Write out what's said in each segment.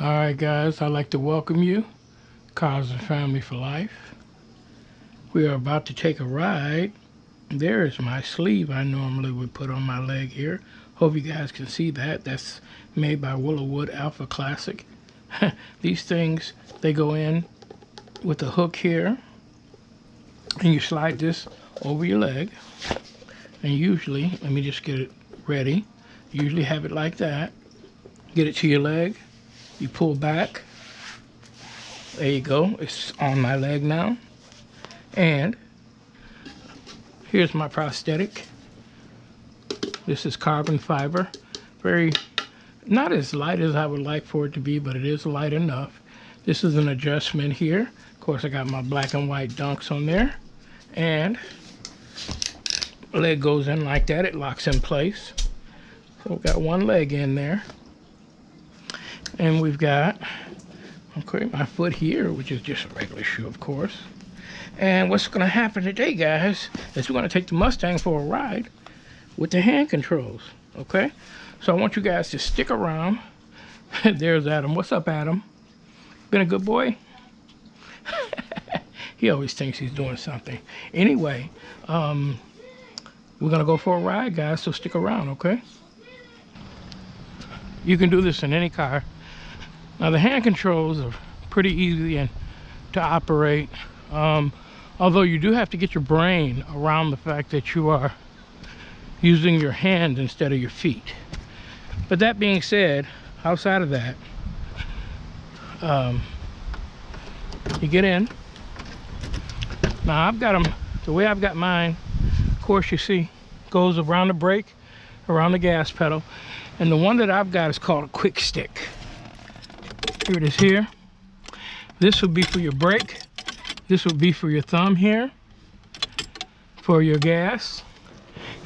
Alright guys, I'd like to welcome you, Cars and Family for Life. We are about to take a ride. There is my sleeve I normally would put on my leg here. Hope you guys can see that. That's made by Willowwood Alpha Classic. These things, they go in with a hook here, and you slide this over your leg. And usually, let me just get it ready. Usually have it like that. Get it to your leg. You pull back. There you go. It's on my leg now. And here's my prosthetic. This is carbon fiber. Very, not as light as I would like for it to be, but it is light enough. This is an adjustment here. Of course, I got my black and white dunks on there. And the leg goes in like that. It locks in place. So we've got one leg in there. And we've got, okay, my foot here, which is just a regular shoe, of course. And what's going to happen today, guys, is we're going to take the Mustang for a ride with the hand controls, okay? So I want you guys to stick around. There's Adam. What's up, Adam? Been a good boy? He always thinks he's doing something. Anyway, we're going to go for a ride, guys, so stick around, okay? You can do this in any car. Now the hand controls are pretty easy to operate, although you do have to get your brain around the fact that you are using your hands instead of your feet. But that being said, outside of that, you get in. Now I've got them, the way I've got mine, of course you see, goes around the brake, around the gas pedal, and the one that I've got is called a quick stick. Here it is here. This would be for your brake. This would be for your thumb here, for your gas.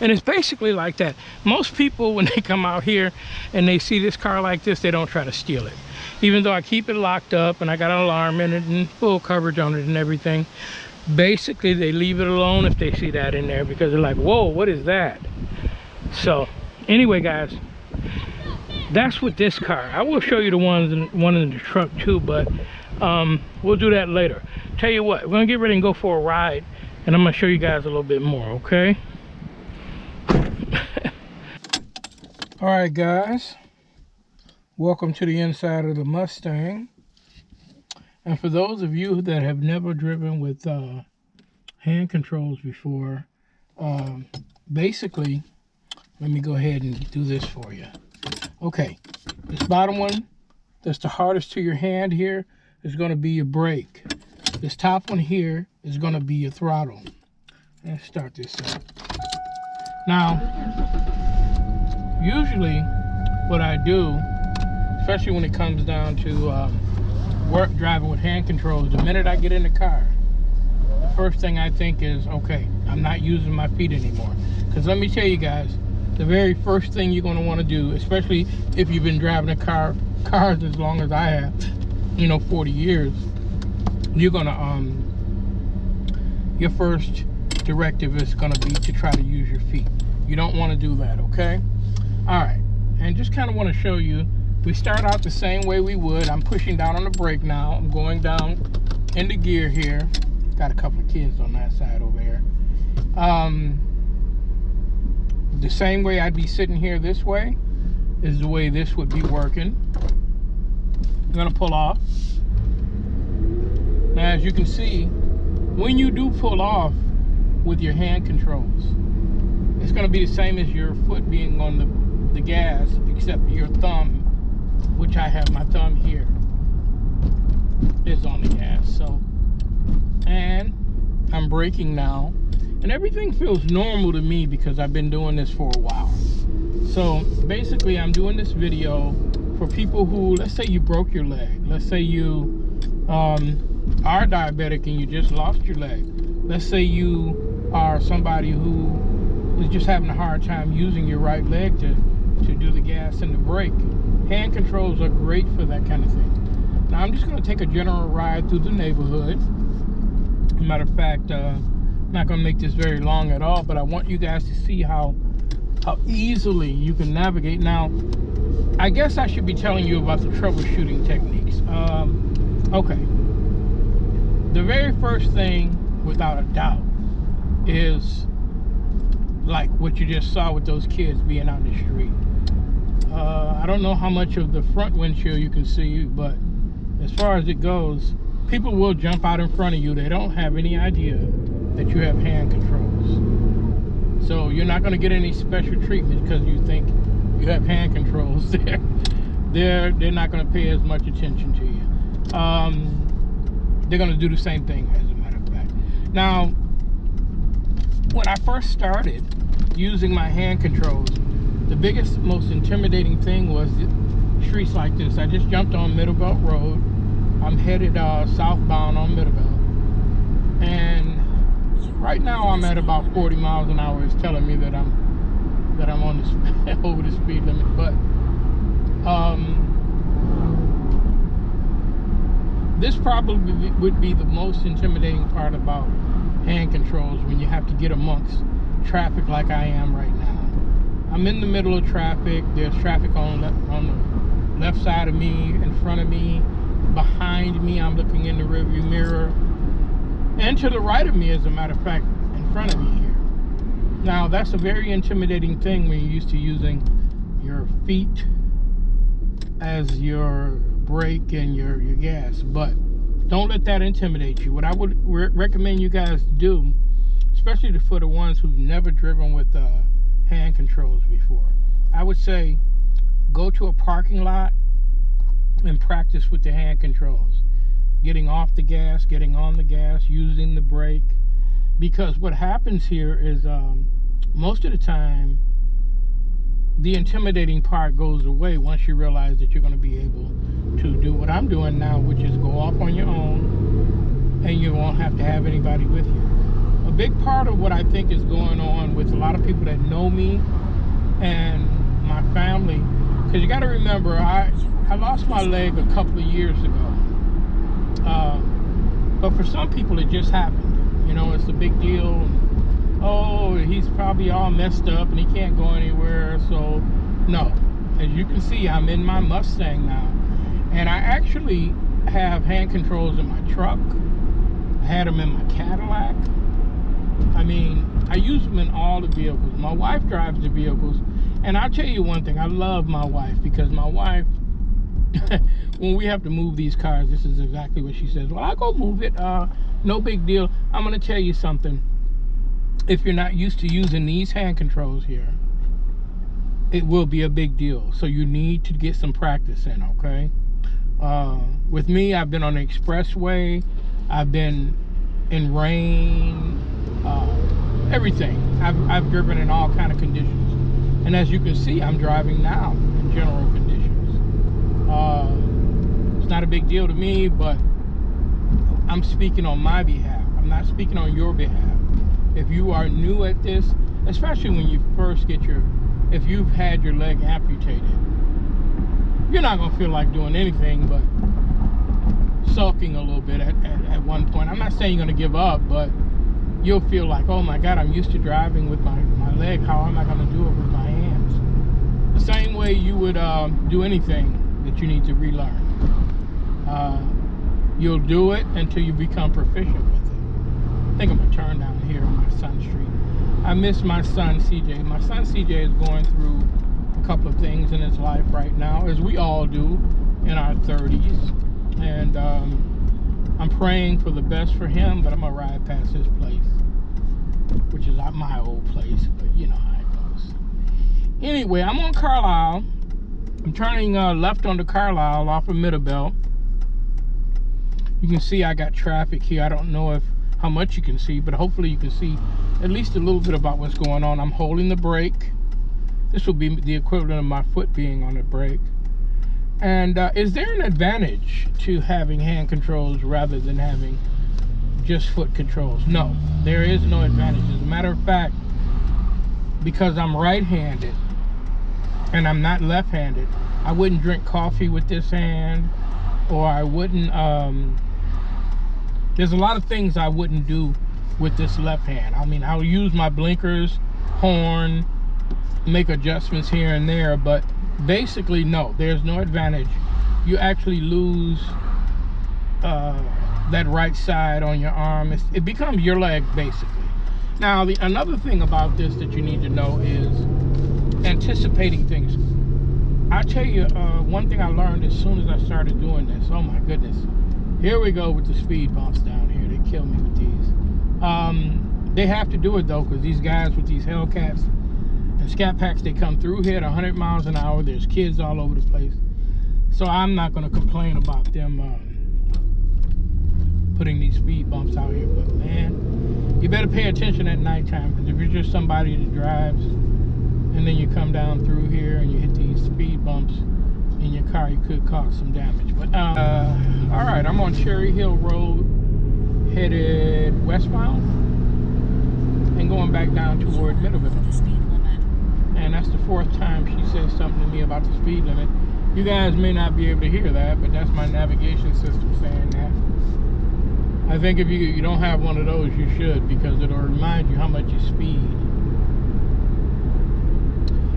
And it's basically like that. Most people, when they come out here and they see this car like this, they don't try to steal it. Even though I keep it locked up and I got an alarm in it and full coverage on it and everything, basically they leave it alone if they see that in there, because they're like, whoa, what is that? So anyway, guys, that's with this car. I will show you the one in the truck too, but we'll do that later. Tell you what, we're gonna get ready and go for a ride, and I'm gonna show you guys a little bit more, okay? All right, guys, welcome to the inside of the Mustang. And for those of you that have never driven with hand controls before, basically, let me go ahead and do this for you. Okay, this bottom one, that's the hardest to your hand here, is going to be your brake. This top one here is going to be your throttle. Let's start this up. Now, usually what I do, especially when it comes down to work driving with hand controls, the minute I get in the car, the first thing I think is, okay, I'm not using my feet anymore. Because let me tell you guys, the very first thing you're going to want to do, especially if you've been driving cars as long as I have, you know, 40 years, you're going to, your first directive is going to be to try to use your feet. You don't want to do that, okay? All right, and just kind of want to show you, we start out the same way we would. I'm pushing down on the brake now. I'm going down into gear here. Got a couple of kids on that side over there. The same way I'd be sitting here this way is the way this would be working. I'm gonna pull off. Now, as you can see, when you do pull off with your hand controls, it's gonna be the same as your foot being on the gas, except your thumb, which I have my thumb here, is on the gas. So, and I'm braking now. And everything feels normal to me because I've been doing this for a while. So basically, I'm doing this video for people who, let's say you broke your leg. Let's say you are diabetic and you just lost your leg. Let's say you are somebody who is just having a hard time using your right leg to do the gas and the brake. Hand controls are great for that kind of thing. Now I'm just going to take a general ride through the neighborhood. Matter of fact, not going to make this very long at all, but I want you guys to see how easily you can navigate. Now, I guess I should be telling you about the troubleshooting techniques. Okay. The very first thing, without a doubt, is like what you just saw with those kids being out in the street. I don't know how much of the front windshield you can see, but as far as it goes, people will jump out in front of you. They don't have any idea that you have hand controls. So you're not going to get any special treatment because you think you have hand controls there. They're not going to pay as much attention to you. They're going to do the same thing, as a matter of fact. Now, when I first started using my hand controls, the biggest, most intimidating thing was streets like this. I just jumped on Middlebelt Road. I'm headed southbound on Middlebelt, and right now I'm at about 40 miles an hour. It's telling me that I'm on the over the speed limit, but this probably would be the most intimidating part about hand controls when you have to get amongst traffic like I am right now. I'm in the middle of traffic. There's traffic on the left side of me, in front of me, behind me. I'm looking in the rearview mirror, and to the right of me, as a matter of fact, in front of me here. Now, that's a very intimidating thing when you're used to using your feet as your brake and your gas, but don't let that intimidate you. What I would recommend you guys do, especially for the ones who've never driven with hand controls before, I would say go to a parking lot and practice with the hand controls, getting off the gas, getting on the gas, using the brake, because what happens here is most of the time the intimidating part goes away once you realize that you're going to be able to do what I'm doing now, which is go off on your own, and you won't have to have anybody with you. A big part of what I think is going on with a lot of people that know me and my family, because you got to remember, I lost my leg a couple of years ago, but for some people it just happened. You know, it's a big deal. Oh, he's probably all messed up and he can't go anywhere. So no, as you can see, I'm in my Mustang now, and I actually have hand controls in my truck. I had them in my Cadillac. I mean, I use them in all the vehicles. My wife drives the vehicles, and I'll tell you one thing, I love my wife, because my wife, when we have to move these cars, this is exactly what she says. Well, I'll go move it, no big deal. I'm going to tell you something. If you're not used to using these hand controls here, it will be a big deal. So you need to get some practice in, okay? With me, I've been on the expressway. I've been in rain, everything. I've driven in all kind of conditions. And as you can see, I'm driving now in general conditions. It's not a big deal to me, but I'm speaking on my behalf. I'm not speaking on your behalf. If you are new at this, especially when you first get if you've had your leg amputated, you're not going to feel like doing anything but sulking a little bit at one point. I'm not saying you're going to give up, but you'll feel like, oh my God, I'm used to driving with my leg. How am I going to do it with my hands? The same way you would do anything that you need to relearn. You'll do it until you become proficient with it. I think I'm going to turn down here on my son's street. I miss my son, CJ. My son, CJ, is going through a couple of things in his life right now, as we all do in our 30s. And I'm praying for the best for him, but I'm going to ride past his place, which is not my old place, but you know how it goes. Anyway, I'm on Carlisle. I'm turning left onto Carlisle off of Middlebelt. You can see I got traffic here. I don't know how much you can see, but hopefully you can see at least a little bit about what's going on. I'm holding the brake. This will be the equivalent of my foot being on the brake. And is there an advantage to having hand controls rather than having just foot controls? No, there is no advantage. As a matter of fact, because I'm right-handed and I'm not left-handed, I wouldn't drink coffee with this hand, or I wouldn't there's a lot of things I wouldn't do with this left hand. I mean, I'll use my blinkers, horn, make adjustments here and there, but basically, no, there's no advantage. You actually lose that right side on your arm. It becomes your leg, basically. Now, another thing about this that you need to know is anticipating things. I tell you, one thing I learned as soon as I started doing this, oh my goodness, here we go with the speed bumps down here. They kill me with these. They have to do it though, because these guys with these Hellcats and Scat Packs, they come through here at 100 miles an hour. There's kids all over the place. So I'm not going to complain about them putting these speed bumps out here. But man, you better pay attention at nighttime, because if you're just somebody that drives and then you come down through here and you hit these speed bumps in your car, you could cause some damage. But all right, I'm on Cherry Hill Road, headed westbound and going back down toward Middleville. And that's the 4th time she says something to me about the speed limit. You guys may not be able to hear that, but that's my navigation system saying that. I think if you don't have one of those, you should, because it'll remind you how much you speed.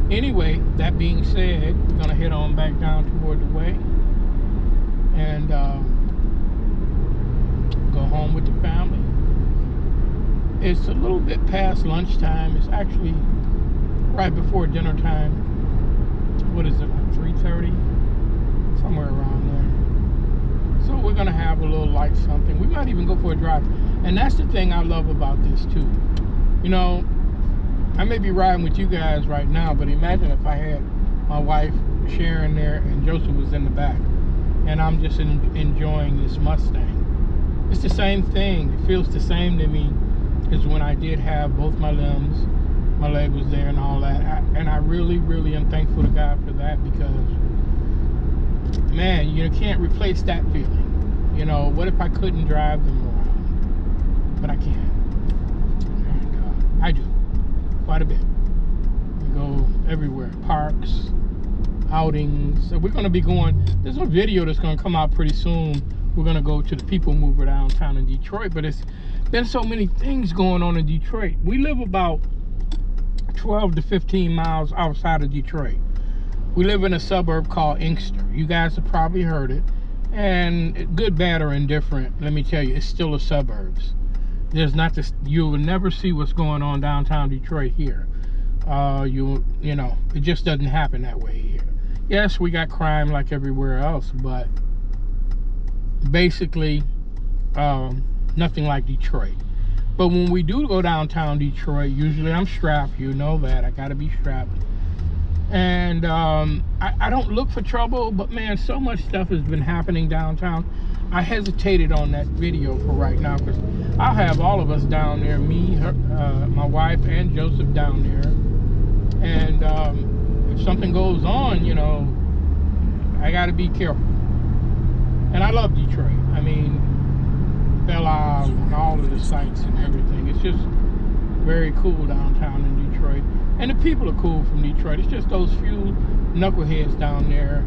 Anyway, that being said, we're going to head on back down toward the way and go home with the family. It's a little bit past lunchtime. It's actually right before dinner time. What is it, like 3:30? Somewhere around there. So we're going to have a little light something. We might even go for a drive. And that's the thing I love about this too. You know, I may be riding with you guys right now, but imagine if I had my wife Sharon there and Joseph was in the back, and I'm just enjoying this Mustang. It's the same thing. It feels the same to me as when I did have both my limbs. My leg was there and all that. And I really, really am thankful to God for that, because, man, you can't replace that feeling. You know, what if I couldn't drive them around? But I can. And I do. Quite a bit. We go everywhere, parks, outings. So we're going to be going, there's a video that's going to come out pretty soon. We're going to go to the People Mover downtown in Detroit, but it's been so many things going on in Detroit. We live about 12 to 15 miles outside of Detroit. We live in a suburb called Inkster. You guys have probably heard it. And good, bad, or indifferent, let me tell you, it's still a suburbs. There's not this, you will never see what's going on downtown Detroit here. You know, it just doesn't happen that way here. Yes, we got crime like everywhere else, but basically nothing like Detroit. But when we do go downtown Detroit, usually I'm strapped. You know that. I gotta be strapped. And I don't look for trouble, but man, so much stuff has been happening downtown. I hesitated on that video for right now, because I'll have all of us down there, me, her, my wife, and Joseph down there. And if something goes on, you know, I got to be careful. And I love Detroit. I mean, Belle Isle and all of the sights and everything. It's just very cool downtown in Detroit. And the people are cool from Detroit. It's just those few knuckleheads down there.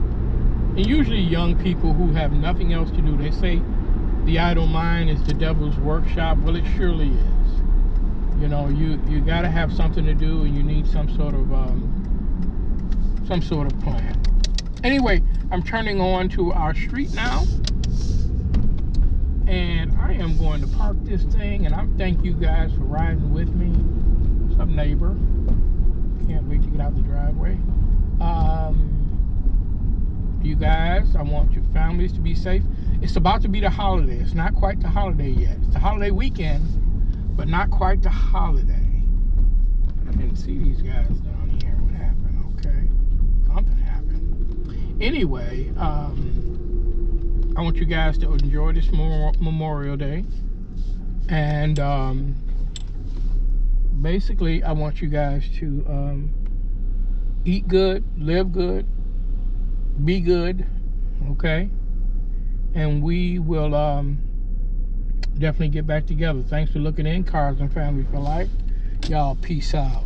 And usually young people who have nothing else to do. They say the idle mind is the devil's workshop. Well, it surely is. You know, you got to have something to do, and you need some sort of plan. Anyway, I'm turning on to our street now, and I am going to park this thing. And I thank you guys for riding with me. What's up, neighbor? Can't wait to get out the driveway. You guys, I want your families to be safe. It's about to be the holiday. It's not quite the holiday yet. It's the holiday weekend, but not quite the holiday. I didn't see these guys down here. What happened? Okay, something happened. Anyway, I want you guys to enjoy this Memorial Day. And basically, I want you guys to eat good, live good, be good, okay? And we will definitely get back together. Thanks for looking in. Cars and Family for Life. Y'all, peace out.